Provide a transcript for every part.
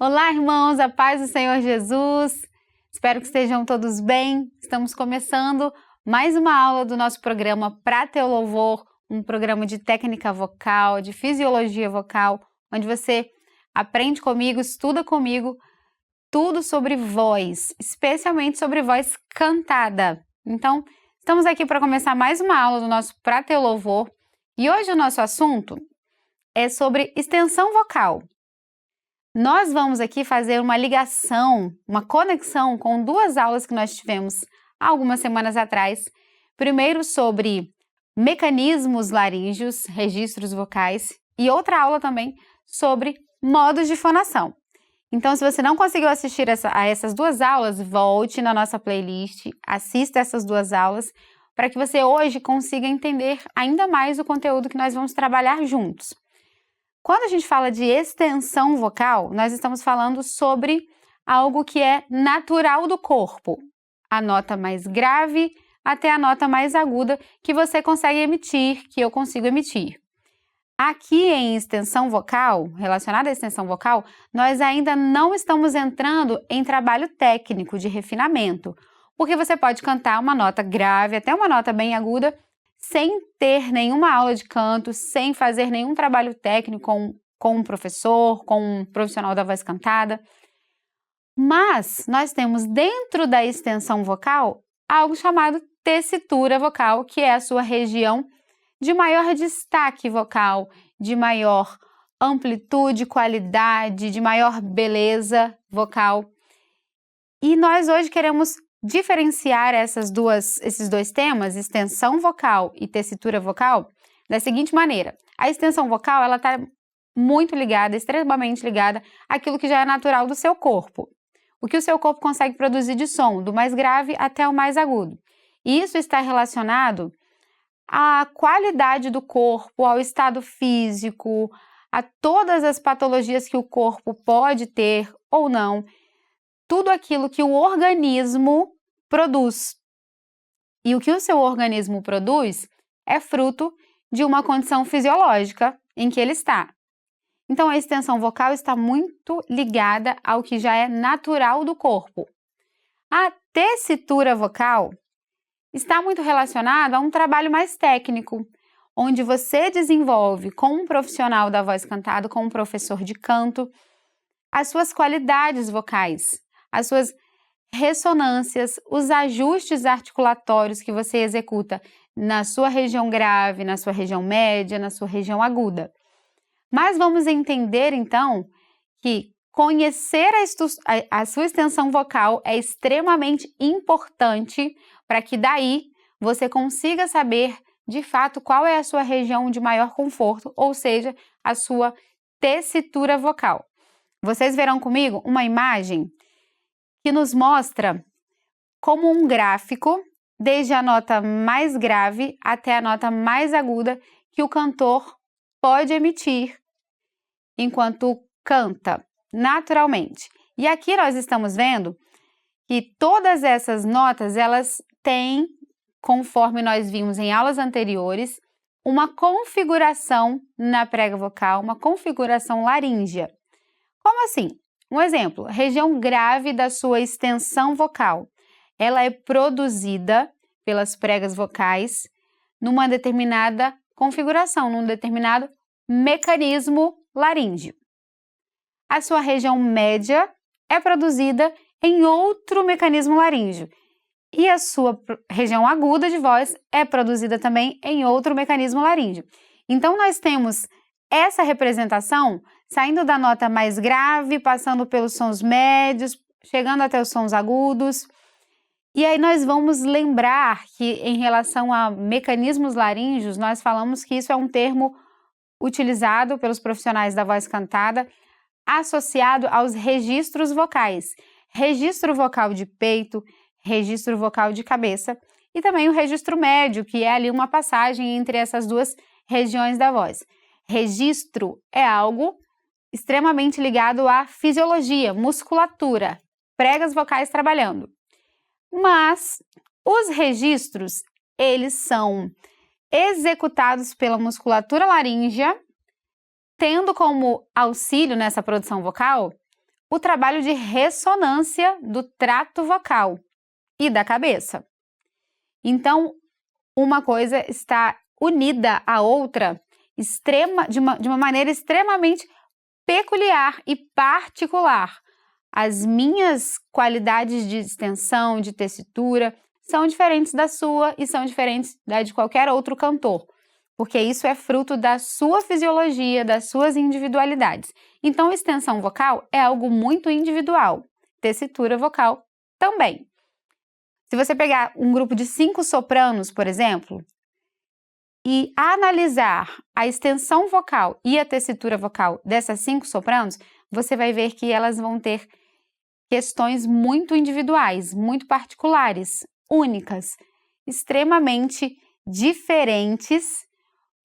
Olá, irmãos, a paz do Senhor Jesus. Espero que estejam todos bem. Estamos começando mais uma aula do nosso programa Pra Teu Louvor, um programa de técnica vocal, de fisiologia vocal, onde você aprende comigo, estuda comigo, tudo sobre voz, especialmente sobre voz cantada. Então, estamos aqui para começar mais uma aula do nosso Pra Teu Louvor. E hoje o nosso assunto é sobre extensão vocal. Nós vamos aqui fazer uma ligação, uma conexão com duas aulas que nós tivemos há algumas semanas atrás. Primeiro sobre mecanismos laríngeos, registros vocais, e outra aula também sobre modos de fonação. Então, se você não conseguiu assistir a essas duas aulas, volte na nossa playlist, assista essas duas aulas, para que você hoje consiga entender ainda mais o conteúdo que nós vamos trabalhar juntos. Quando a gente fala de extensão vocal, nós estamos falando sobre algo que é natural do corpo. A nota mais grave até a nota mais aguda que você consegue emitir, que eu consigo emitir. Aqui em extensão vocal, relacionada à extensão vocal, nós ainda não estamos entrando em trabalho técnico de refinamento, porque você pode cantar uma nota grave até uma nota bem aguda, sem ter nenhuma aula de canto, sem fazer nenhum trabalho técnico com um professor, com um profissional da voz cantada. Mas nós temos dentro da extensão vocal algo chamado tessitura vocal, que é a sua região de maior destaque vocal, de maior amplitude, qualidade, de maior beleza vocal. E nós hoje queremos diferenciar esses dois temas, extensão vocal e tessitura vocal, da seguinte maneira. A extensão vocal, ela está muito ligada, extremamente ligada àquilo que já é natural do seu corpo. O que o seu corpo consegue produzir de som, do mais grave até o mais agudo. E isso está relacionado à qualidade do corpo, ao estado físico, a todas as patologias que o corpo pode ter ou não, tudo aquilo que o organismo produz. E o que o seu organismo produz é fruto de uma condição fisiológica em que ele está. Então, a extensão vocal está muito ligada ao que já é natural do corpo. A tessitura vocal está muito relacionada a um trabalho mais técnico, onde você desenvolve com um profissional da voz cantada, com um professor de canto, as suas qualidades vocais, as suas ressonâncias, os ajustes articulatórios que você executa na sua região grave, na sua região média, na sua região aguda. Mas vamos entender então que conhecer a sua extensão vocal é extremamente importante para que daí você consiga saber de fato qual é a sua região de maior conforto, ou seja, a sua tessitura vocal. Vocês verão comigo uma imagem que nos mostra como um gráfico, desde a nota mais grave até a nota mais aguda, que o cantor pode emitir enquanto canta naturalmente. E aqui nós estamos vendo que todas essas notas, elas têm, conforme nós vimos em aulas anteriores, uma configuração na prega vocal, uma configuração laríngea. Como assim? Um exemplo, região grave da sua extensão vocal. Ela é produzida pelas pregas vocais numa determinada configuração, num determinado mecanismo laríngeo. A sua região média é produzida em outro mecanismo laríngeo. E a sua região aguda de voz é produzida também em outro mecanismo laríngeo. Então, nós temos essa representação saindo da nota mais grave, passando pelos sons médios, chegando até os sons agudos. E aí nós vamos lembrar que em relação a mecanismos laríngeos, nós falamos que isso é um termo utilizado pelos profissionais da voz cantada, associado aos registros vocais. Registro vocal de peito, registro vocal de cabeça e também o registro médio, que é ali uma passagem entre essas duas regiões da voz. Registro é algo extremamente ligado à fisiologia, musculatura, pregas vocais trabalhando. Mas os registros, eles são executados pela musculatura laríngea, tendo como auxílio nessa produção vocal o trabalho de ressonância do trato vocal e da cabeça. Então, uma coisa está unida à outra de uma maneira extremamente peculiar e particular. As minhas qualidades de extensão, de tessitura, são diferentes da sua e são diferentes da de qualquer outro cantor, porque isso é fruto da sua fisiologia, das suas individualidades. Então, extensão vocal é algo muito individual, tessitura vocal também. Se você pegar um grupo de 5 sopranos, por exemplo, e analisar a extensão vocal e a tessitura vocal dessas 5 sopranos, você vai ver que elas vão ter questões muito individuais, muito particulares, únicas, extremamente diferentes,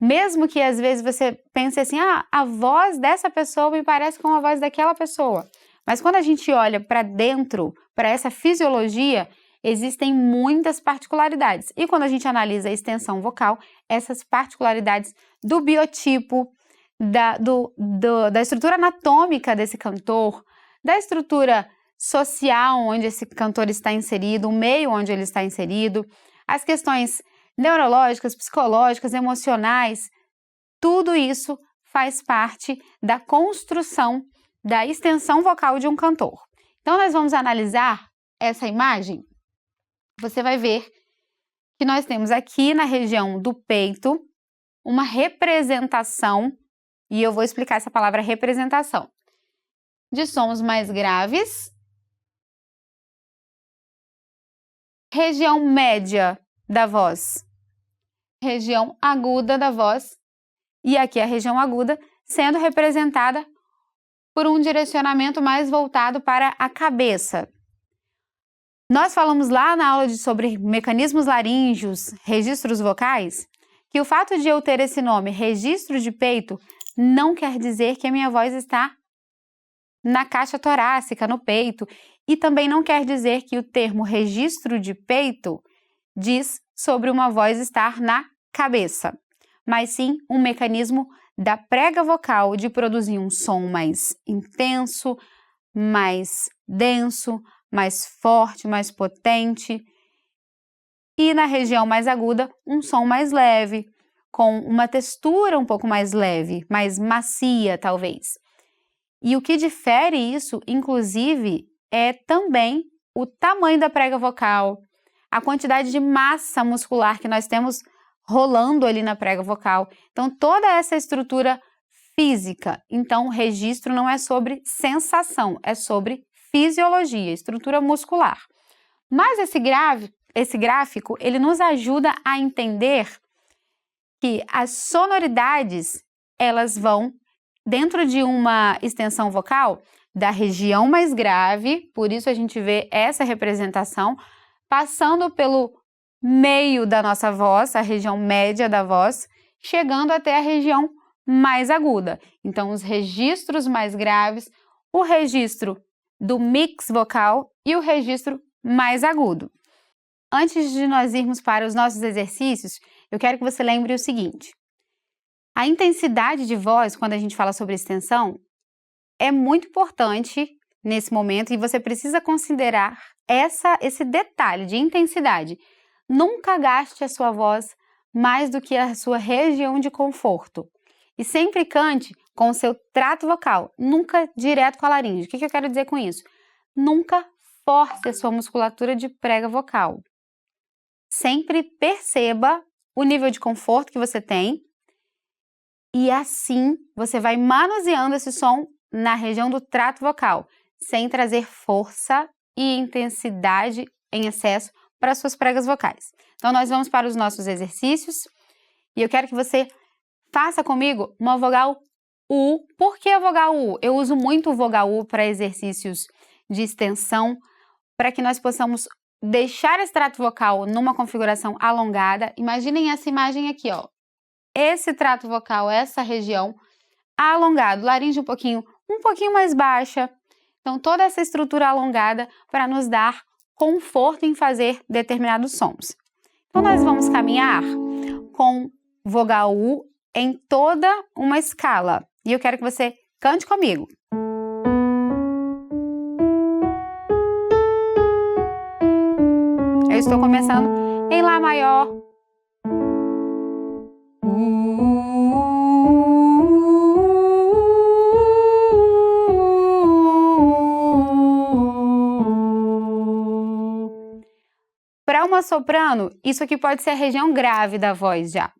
mesmo que às vezes você pense assim, a voz dessa pessoa me parece com a voz daquela pessoa. Mas quando a gente olha para dentro, para essa fisiologia, existem muitas particularidades. E quando a gente analisa a extensão vocal, essas particularidades do biotipo, da estrutura anatômica desse cantor, da estrutura social onde esse cantor está inserido, o meio onde ele está inserido, as questões neurológicas, psicológicas, emocionais, tudo isso faz parte da construção da extensão vocal de um cantor. Então, nós vamos analisar essa imagem. Você vai ver que nós temos aqui na região do peito uma representação, e eu vou explicar essa palavra representação, de sons mais graves, região média da voz, região aguda da voz, e aqui a região aguda sendo representada por um direcionamento mais voltado para a cabeça. Nós falamos lá na aula sobre mecanismos laríngeos, registros vocais, que o fato de eu ter esse nome, registro de peito, não quer dizer que a minha voz está na caixa torácica, no peito, e também não quer dizer que o termo registro de peito diz sobre uma voz estar na cabeça, mas sim um mecanismo da prega vocal de produzir um som mais intenso, mais denso, mais forte, mais potente, e na região mais aguda, um som mais leve, com uma textura um pouco mais leve, mais macia, talvez. E o que difere isso, inclusive, é também o tamanho da prega vocal, a quantidade de massa muscular que nós temos rolando ali na prega vocal. Então, toda essa estrutura física. Então, o registro não é sobre sensação, é sobre fisiologia, estrutura muscular. Mas esse gráfico, ele nos ajuda a entender que as sonoridades, elas vão dentro de uma extensão vocal da região mais grave, por isso a gente vê essa representação, passando pelo meio da nossa voz, a região média da voz, chegando até a região mais aguda. Então, os registros mais graves, o registro do mix vocal e o registro mais agudo. Antes de nós irmos para os nossos exercícios, eu quero que você lembre o seguinte: a intensidade de voz, quando a gente fala sobre extensão, é muito importante nesse momento e você precisa considerar esse detalhe de intensidade. Nunca gaste a sua voz mais do que a sua região de conforto. E sempre cante com o seu trato vocal, nunca direto com a laringe. O que eu quero dizer com isso? Nunca force a sua musculatura de prega vocal. Sempre perceba o nível de conforto que você tem e assim você vai manuseando esse som na região do trato vocal, sem trazer força e intensidade em excesso para as suas pregas vocais. Então, nós vamos para os nossos exercícios e eu quero que você faça comigo uma vogal U. Por que a vogal U? Eu uso muito o vogal U para exercícios de extensão, para que nós possamos deixar esse trato vocal numa configuração alongada. Imaginem essa imagem aqui, ó. Esse trato vocal, essa região alongado, laringe um pouquinho mais baixa. Então, toda essa estrutura alongada para nos dar conforto em fazer determinados sons. Então, nós vamos caminhar com vogal U em toda uma escala. E eu quero que você cante comigo. estou começando em Lá maior. Para uma soprano, isso aqui pode ser a região grave da voz já.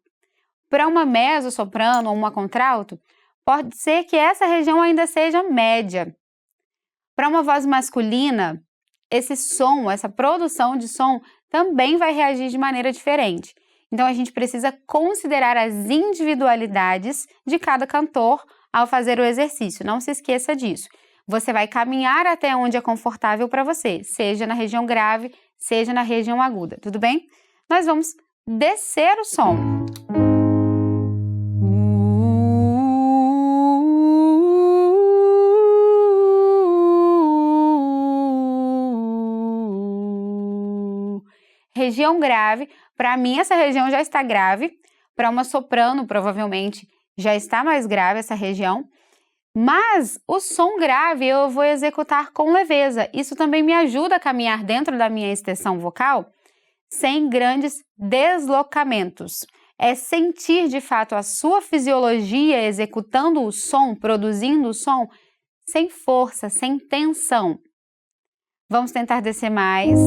Para uma mezzo-soprano ou uma contralto, pode ser que essa região ainda seja média. Para uma voz masculina, esse som, essa produção de som, também vai reagir de maneira diferente. Então, a gente precisa considerar as individualidades de cada cantor ao fazer o exercício. Não se esqueça disso. Você vai caminhar até onde é confortável para você, seja na região grave, seja na região aguda, tudo bem? Nós vamos descer o som. Região grave, para mim essa região já está grave, para uma soprano provavelmente já está mais grave essa região, mas o som grave eu vou executar com leveza, isso também me ajuda a caminhar dentro da minha extensão vocal sem grandes deslocamentos. É sentir de fato a sua fisiologia executando o som, produzindo o som, sem força, sem tensão. Vamos tentar descer mais.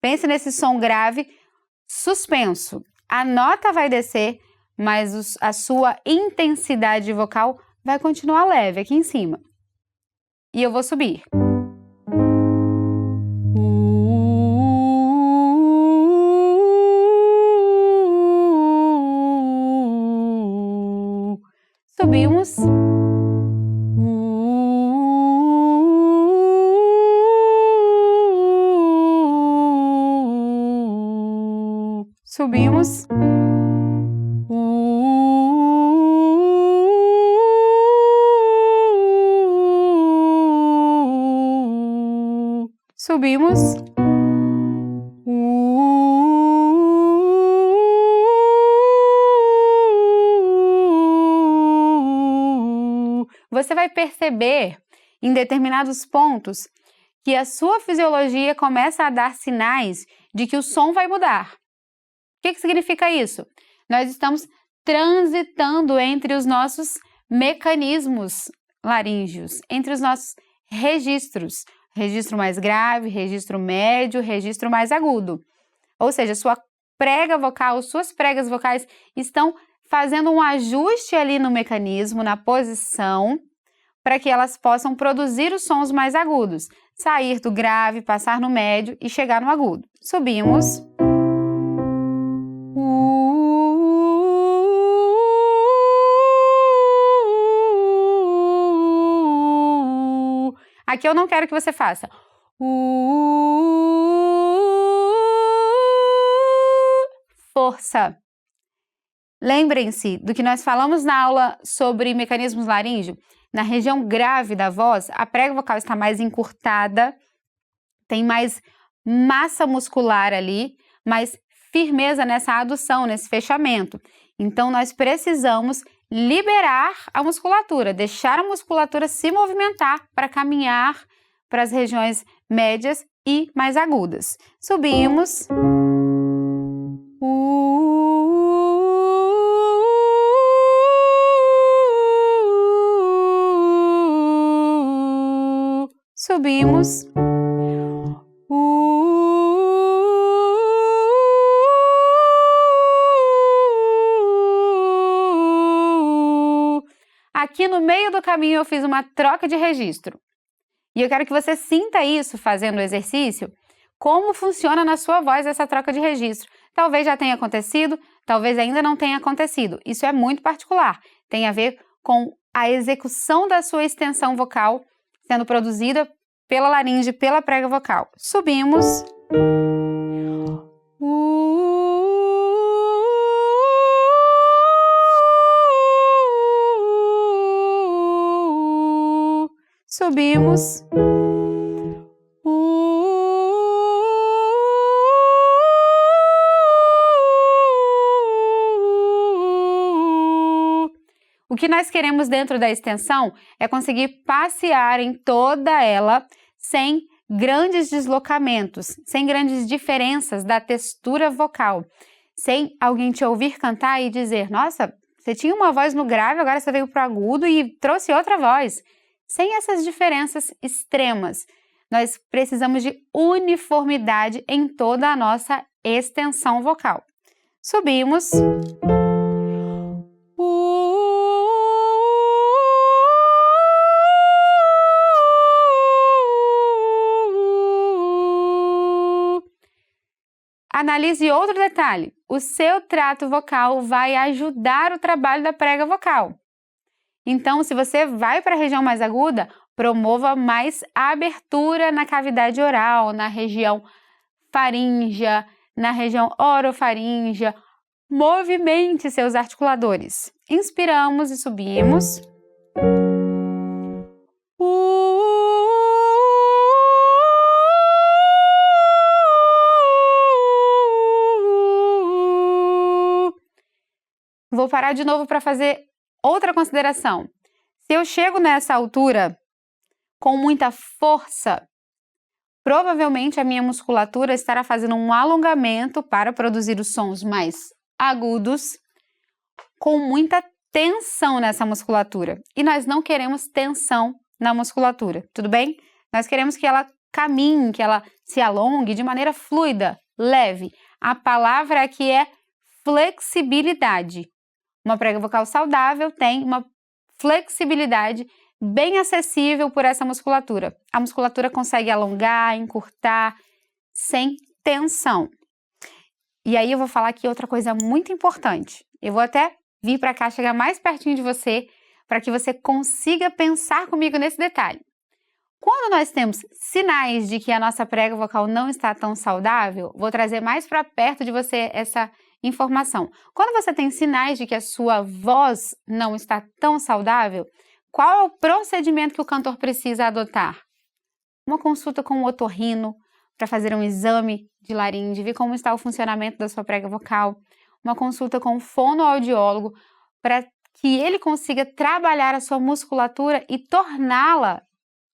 Pense nesse som grave suspenso. A nota vai descer, mas a sua intensidade vocal vai continuar leve aqui em cima. E eu vou subir. Subimos. Subimos. Subimos. Você vai perceber em determinados pontos que a sua fisiologia começa a dar sinais de que o som vai mudar. O que significa isso? Nós estamos transitando entre os nossos mecanismos laríngeos, entre os nossos registros. Registro mais grave, registro médio, registro mais agudo. Ou seja, sua prega vocal, suas pregas vocais estão fazendo um ajuste ali no mecanismo, na posição, para que elas possam produzir os sons mais agudos. Sair do grave, passar no médio e chegar no agudo. Subimos. Aqui eu não quero que você faça. Força. Lembrem-se do que nós falamos na aula sobre mecanismos laríngeos. Na região grave da voz, a prega vocal está mais encurtada, tem mais massa muscular ali, mais firmeza nessa adução, nesse fechamento. Então, nós precisamos liberar a musculatura, deixar a musculatura se movimentar para caminhar para as regiões médias e mais agudas. Subimos. Subimos. Aqui no meio do caminho eu fiz uma troca de registro. E eu quero que você sinta isso fazendo o exercício, como funciona na sua voz essa troca de registro. Talvez já tenha acontecido, talvez ainda não tenha acontecido. Isso é muito particular. Tem a ver com a execução da sua extensão vocal sendo produzida pela laringe, pela prega vocal. Subimos. Subimos. que nós queremos dentro da extensão é conseguir passear em toda ela sem grandes deslocamentos, sem grandes diferenças da textura vocal, sem alguém te ouvir cantar e dizer, nossa, você tinha uma voz no grave, agora você veio para o agudo e trouxe outra voz. Sem essas diferenças extremas, nós precisamos de uniformidade em toda a nossa extensão vocal. Subimos. Analise outro detalhe. O seu trato vocal vai ajudar o trabalho da prega vocal. Então, se você vai para a região mais aguda, promova mais abertura na cavidade oral, na região faríngea, na região orofaríngea. Movimente seus articuladores. Inspiramos e subimos. Vou parar de novo para fazer outra consideração. Se eu chego nessa altura com muita força, provavelmente a minha musculatura estará fazendo um alongamento para produzir os sons mais agudos, com muita tensão nessa musculatura. E nós não queremos tensão na musculatura, tudo bem? Nós queremos que ela caminhe, que ela se alongue de maneira fluida, leve. A palavra aqui é flexibilidade. Uma prega vocal saudável tem uma flexibilidade bem acessível por essa musculatura. A musculatura consegue alongar, encurtar, sem tensão. E aí eu vou falar aqui outra coisa muito importante. Eu vou até vir para cá, chegar mais pertinho de você, para que você consiga pensar comigo nesse detalhe. Quando nós temos sinais de que a nossa prega vocal não está tão saudável, vou trazer mais para perto de você essa informação. Quando você tem sinais de que a sua voz não está tão saudável, qual é o procedimento que o cantor precisa adotar? Uma consulta com o otorrino para fazer um exame de laringe, ver como está o funcionamento da sua prega vocal. Uma consulta com o fonoaudiólogo para que ele consiga trabalhar a sua musculatura e torná-la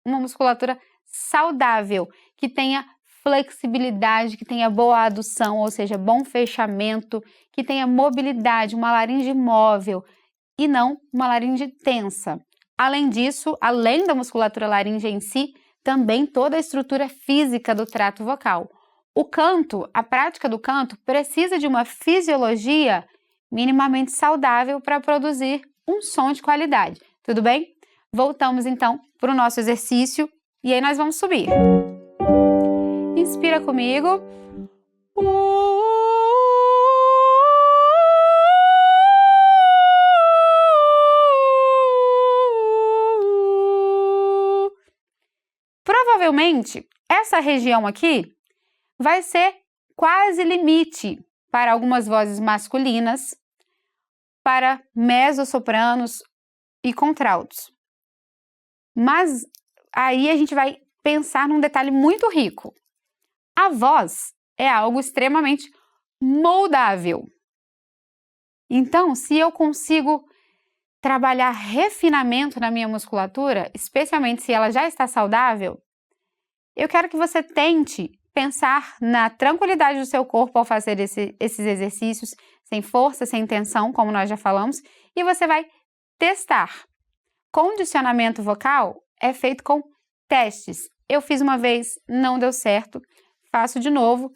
uma musculatura saudável, que tenha flexibilidade, que tenha boa adução, ou seja, bom fechamento, que tenha mobilidade, uma laringe móvel e não uma laringe tensa. Além disso, além da musculatura laríngea em si, também toda a estrutura física do trato vocal. O canto, a prática do canto, precisa de uma fisiologia minimamente saudável para produzir um som de qualidade. Tudo bem? Voltamos então para o nosso exercício e aí nós vamos subir. Inspira comigo. Provavelmente, essa região aqui vai ser quase limite para algumas vozes masculinas, para mezzosopranos e contraltos. Mas aí a gente vai pensar num detalhe muito rico. A voz é algo extremamente moldável. Então, se eu consigo trabalhar refinamento na minha musculatura, especialmente se ela já está saudável, eu quero que você tente pensar na tranquilidade do seu corpo ao fazer esses exercícios, sem força, sem tensão, como nós já falamos, e você vai testar. Condicionamento vocal é feito com testes. Eu fiz uma vez, não deu certo, faço de novo,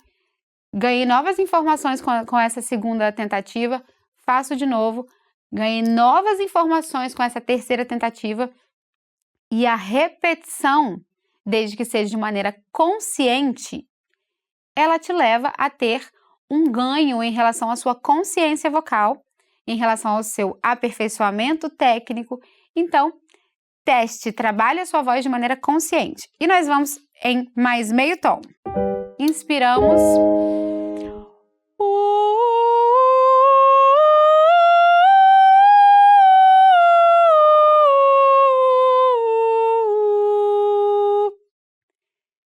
ganhei novas informações com essa segunda tentativa, faço de novo, ganhei novas informações com essa terceira tentativa e a repetição, desde que seja de maneira consciente, ela te leva a ter um ganho em relação à sua consciência vocal, em relação ao seu aperfeiçoamento técnico. Então, teste, trabalhe a sua voz de maneira consciente. E nós vamos em mais meio tom. Inspiramos.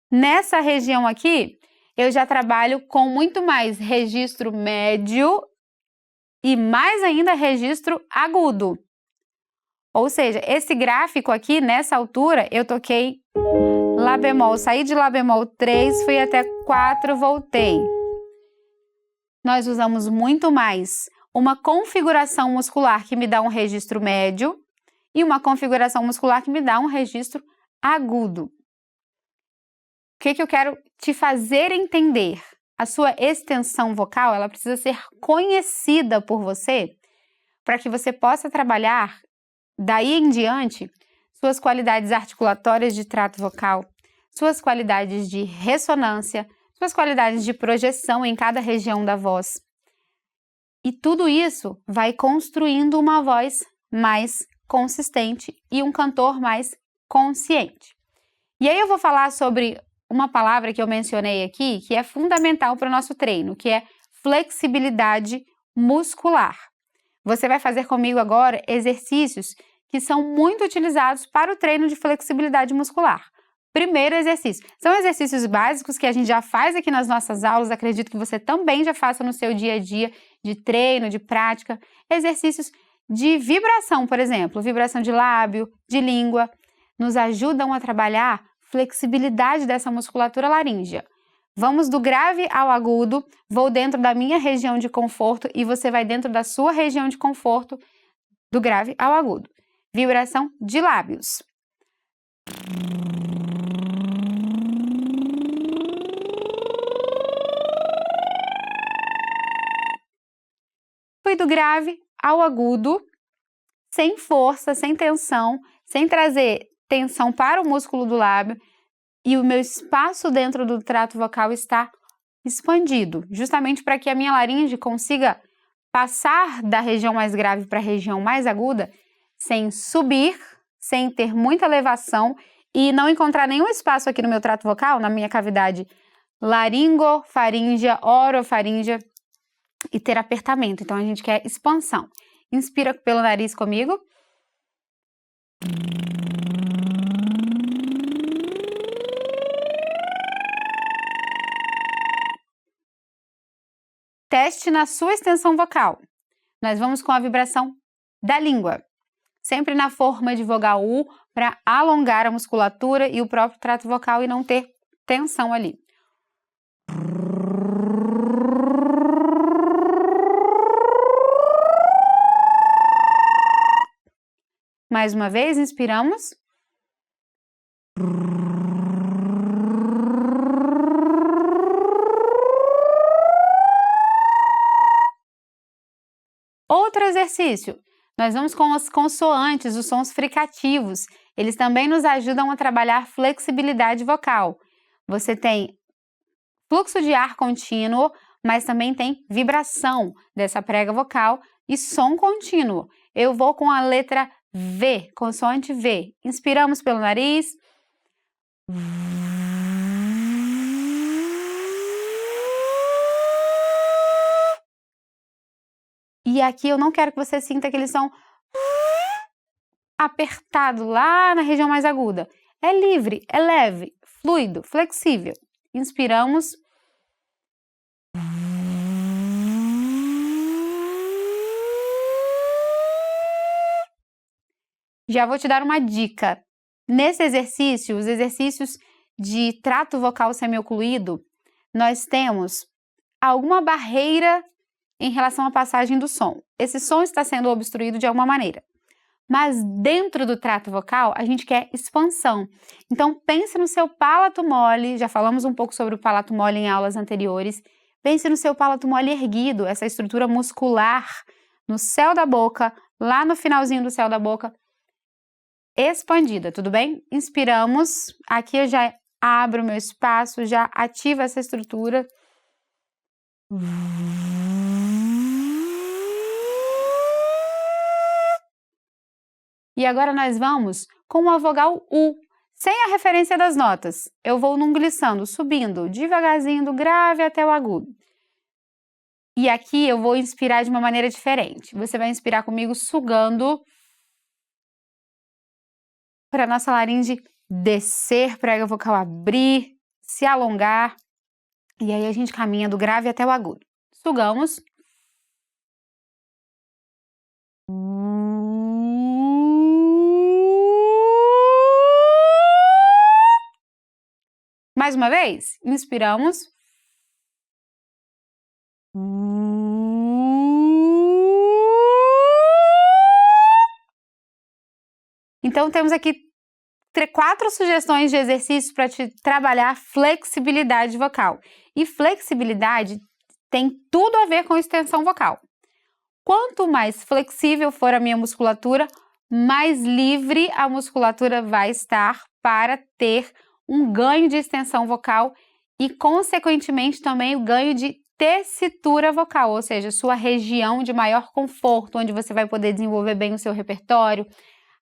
Nessa região aqui, eu já trabalho com muito mais registro médio e mais ainda registro agudo. Ou seja, esse gráfico aqui, nessa altura, eu toquei Lá bemol, saí de Lá bemol 3, fui até 4, voltei. Nós usamos muito mais uma configuração muscular que me dá um registro médio e uma configuração muscular que me dá um registro agudo. O que eu quero te fazer entender? A sua extensão vocal, ela precisa ser conhecida por você para que você possa trabalhar, daí em diante, suas qualidades articulatórias de trato vocal, suas qualidades de ressonância, suas qualidades de projeção em cada região da voz. E tudo isso vai construindo uma voz mais consistente e um cantor mais consciente. E aí eu vou falar sobre uma palavra que eu mencionei aqui, que é fundamental para o nosso treino, que é flexibilidade muscular. Você vai fazer comigo agora exercícios que são muito utilizados para o treino de flexibilidade muscular. Primeiro exercício. São exercícios básicos que a gente já faz aqui nas nossas aulas, acredito que você também já faça no seu dia a dia de treino, de prática. Exercícios de vibração, por exemplo, vibração de lábio, de língua, nos ajudam a trabalhar flexibilidade dessa musculatura laríngea. Vamos do grave ao agudo, vou dentro da minha região de conforto e você vai dentro da sua região de conforto, do grave ao agudo. Vibração de lábios. Fui do grave ao agudo, sem força, sem tensão, sem trazer tensão para o músculo do lábio, e o meu espaço dentro do trato vocal está expandido, justamente para que a minha laringe consiga passar da região mais grave para a região mais aguda, sem subir, sem ter muita elevação e não encontrar nenhum espaço aqui no meu trato vocal, na minha cavidade laringofaríngea, orofaríngea, e ter apertamento. Então a gente quer expansão. Inspira pelo nariz comigo. Teste na sua extensão vocal. Nós vamos com a vibração da língua, sempre na forma de vogal U, para alongar a musculatura e o próprio trato vocal e não ter tensão ali. Mais uma vez, inspiramos. Outro exercício, nós vamos com as consoantes, os sons fricativos. Eles também nos ajudam a trabalhar flexibilidade vocal. Você tem fluxo de ar contínuo, mas também tem vibração dessa prega vocal e som contínuo. Eu vou com a letra V, consoante V. Inspiramos pelo nariz. E aqui eu não quero que você sinta aquele som apertado lá na região mais aguda. É livre, é leve, fluido, flexível. Inspiramos. Já vou te dar uma dica. Nesse exercício, os exercícios de trato vocal semiocluído, nós temos alguma barreira em relação à passagem do som. Esse som está sendo obstruído de alguma maneira. Mas dentro do trato vocal, a gente quer expansão. Então, pense no seu palato mole, já falamos um pouco sobre o palato mole em aulas anteriores. Pense no seu palato mole erguido, essa estrutura muscular no céu da boca, lá no finalzinho do céu da boca, expandida, tudo bem? Inspiramos, aqui eu já abro o meu espaço, já ativo essa estrutura. E agora nós vamos com a vogal U, sem a referência das notas. Eu vou num glissando, subindo devagarzinho do grave até o agudo. E aqui eu vou inspirar de uma maneira diferente. Você vai inspirar comigo sugando para a nossa laringe descer, prega vocal abrir, se alongar. E aí a gente caminha do grave até o agudo. Sugamos. Mais uma vez, inspiramos. Então, temos aqui 4 sugestões de exercícios para te trabalhar flexibilidade vocal. E flexibilidade tem tudo a ver com extensão vocal. Quanto mais flexível for a minha musculatura, mais livre a musculatura vai estar para ter um ganho de extensão vocal e, consequentemente, também o ganho de tessitura vocal, ou seja, sua região de maior conforto, onde você vai poder desenvolver bem o seu repertório,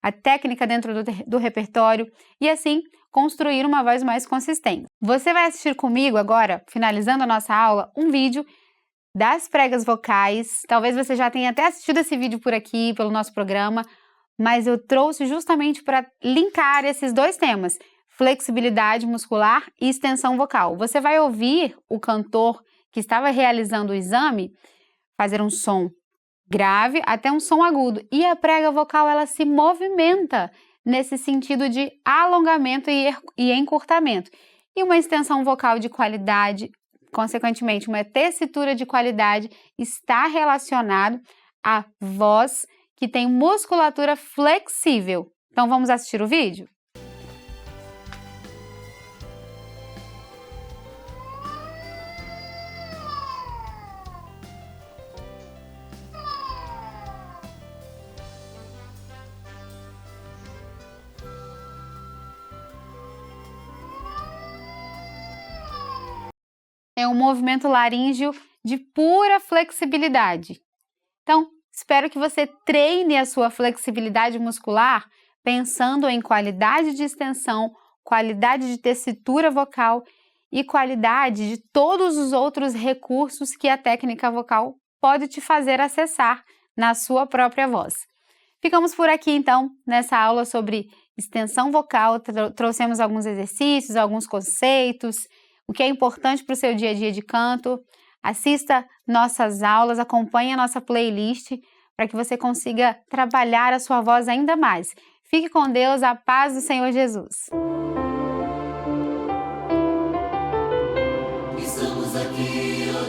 a técnica dentro do repertório e, assim, construir uma voz mais consistente. Você vai assistir comigo agora, finalizando a nossa aula, um vídeo das pregas vocais. Talvez você já tenha até assistido esse vídeo por aqui, pelo nosso programa, mas eu trouxe justamente para linkar esses dois temas, flexibilidade muscular e extensão vocal. Você vai ouvir o cantor que estava realizando o exame fazer um som grave até um som agudo. E a prega vocal, ela se movimenta nesse sentido de alongamento e encurtamento. E uma extensão vocal de qualidade, consequentemente, uma tessitura de qualidade está relacionado à voz que tem musculatura flexível. Então, vamos assistir o vídeo? É um movimento laríngeo de pura flexibilidade. Então, espero que você treine a sua flexibilidade muscular pensando em qualidade de extensão, qualidade de tessitura vocal e qualidade de todos os outros recursos que a técnica vocal pode te fazer acessar na sua própria voz. Ficamos por aqui, então, nessa aula sobre extensão vocal. Trouxemos alguns exercícios, alguns conceitos, o que é importante para o seu dia a dia de canto. Assista nossas aulas, acompanhe a nossa playlist para que você consiga trabalhar a sua voz ainda mais. Fique com Deus, a paz do Senhor Jesus. Estamos aqui, ó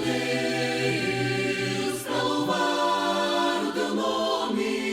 Deus, para louvar o teu nome.